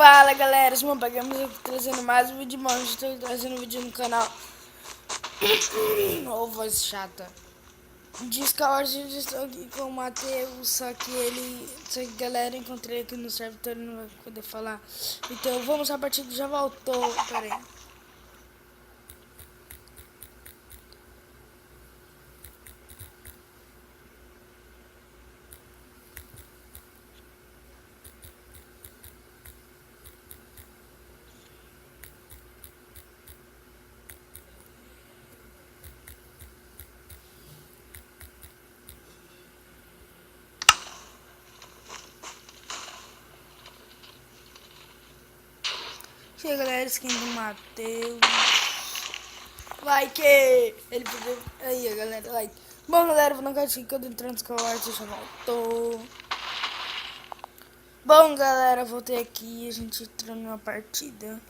Fala galera, Simão Pagamos aqui trazendo mais um vídeo, mano. Estou trazendo um vídeo no canal. Ô, voz chata. Diz que hoje eu estou aqui com o Matheus, só que galera, encontrei aqui no servidor, não vai poder falar. Então vamos, a partida já voltou, pera aí. Chega galera, skin do Matheus. Like! Ele pediu. Aí galera, like. Bom galera, vou não cair que eu tô entrando no Skyward, já voltou. Bom galera, voltei aqui, a gente entrou numa partida.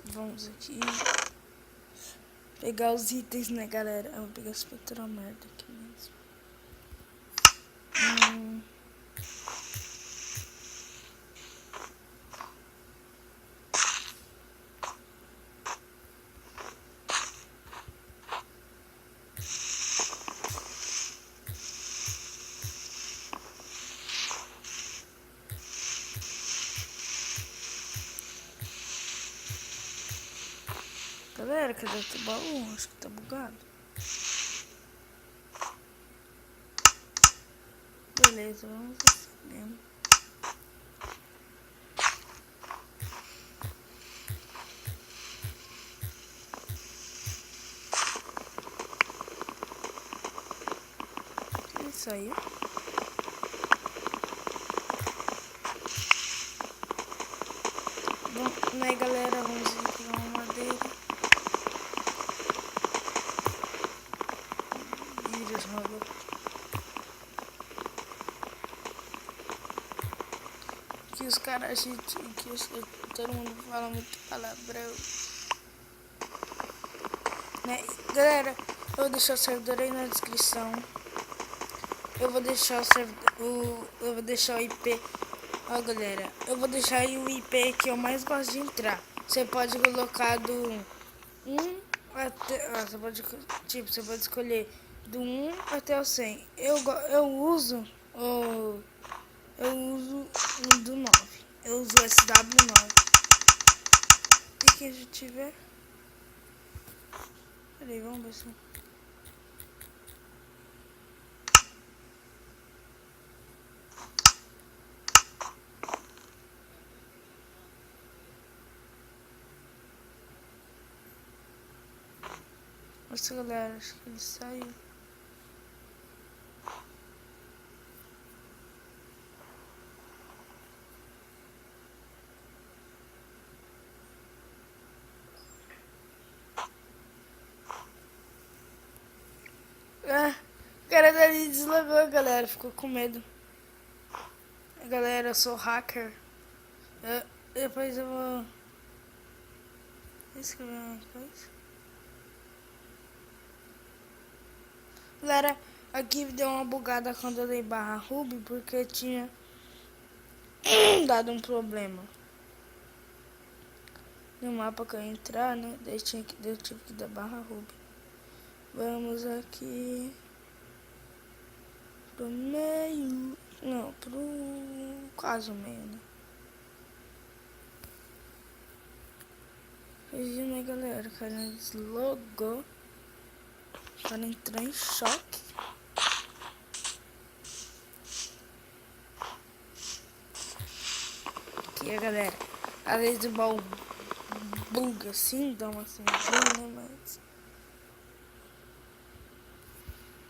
Vamos aqui pegar os itens, né galera? Eu vou pegar esse petromerda aqui mesmo. Galera, cadê o baú? Acho que tá bugado. Beleza, vamos assim mesmo. Isso aí. Bom, né galera, vamos aqui uma madeira. Vírus, roda. Que os caras, todo mundo fala muito palavrão. Né? Galera, eu vou deixar o servidor aí na descrição. Eu vou deixar eu vou deixar o IP. Ó galera, eu vou deixar aí o IP que eu mais gosto de entrar. Você pode colocar do 1 até, você pode escolher do 1 até o 100. Eu uso o do 9. Eu uso o SW9. E que a gente tiver. Peraí, vamos ver se. Nossa galera, acho que ele saiu. Ah, o cara dali deslogou, galera. Ficou com medo. Galera, eu sou hacker. Depois eu vou escrever uma coisa. Galera, aqui deu uma bugada quando eu dei barra Ruby porque tinha dado um problema no mapa que eu ia entrar, né? Daí eu tive que dar barra Ruby. Vamos aqui pro meio. Não, pro quase o meio, né? E né, galera, o cara deslogou. O cara entrou em choque. Aqui, galera, às vezes o baú buga assim, dá uma sumidinha, né? Mas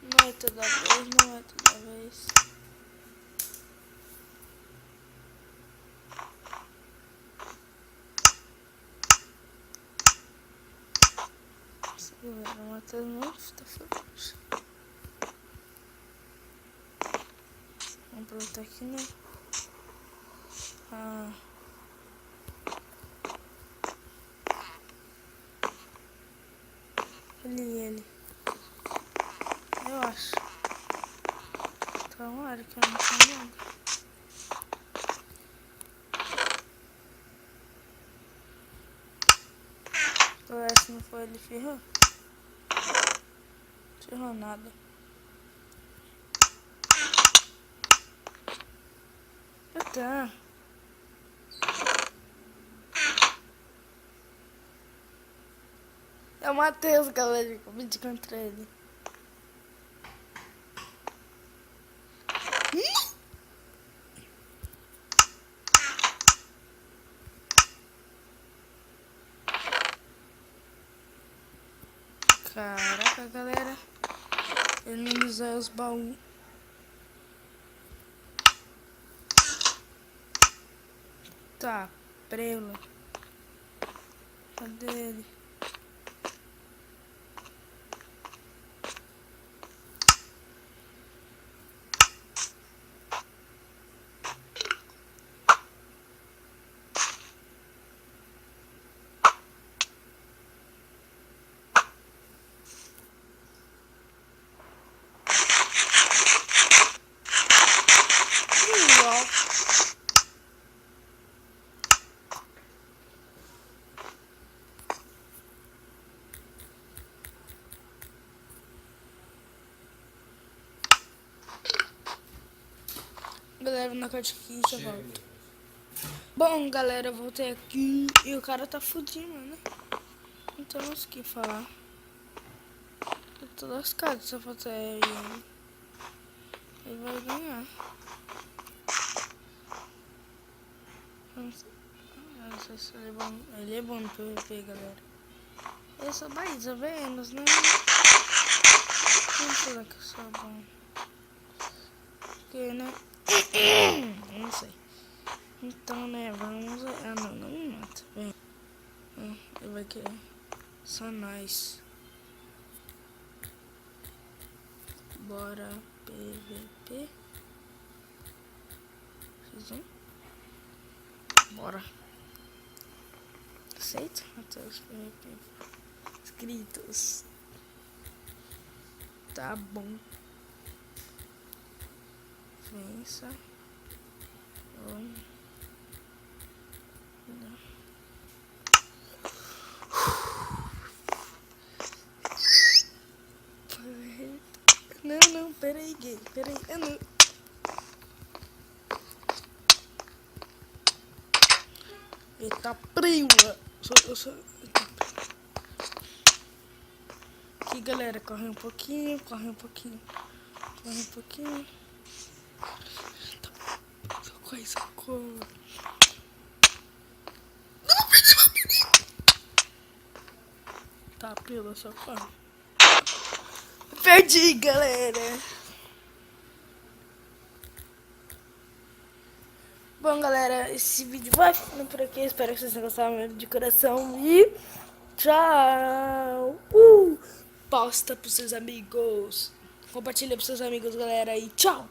não é toda vez, não é toda vez. Galera, matando muito, tá falando. Vamos aproveitar aqui, né? Ele. Eu acho. Tomara que eu não tenha nada. Se não for ele, ferrou. Ferrou nada. Tá. É o Matheus, galera. Eu competi contra ele. Caraca, galera. Ele não usa os baús. Tá, prelo. Cadê ele? Galera, na caixa aqui já volto. Bom, galera, eu voltei aqui e o cara tá fudido, né? Não temos o que falar. Eu tô lascado se eu for ele. Ele vai ganhar. Não sei se ele é bom. Ele é bom no PVP, galera. Eu sou mais ou menos, né? Vamos falar que eu sou bom. Porque, né? Não sei. Então, né, vamos... Ah, não me mata. Vem. Ele vai querer. Só nós. Bora PVP. X1. Bora. Aceita? Até os PVP. Inscritos. Tá bom. Vença. Não, peraí, gay. Peraí, eu não. Eita, prima. Aqui, galera, corre um pouquinho. Socorro. Tá, pila, socorro. Perdi, galera. Bom, galera, esse vídeo vai ficando por aqui. Espero que vocês tenham gostado de coração. E tchau. Posta pros seus amigos. Compartilha pros seus amigos, galera. E tchau.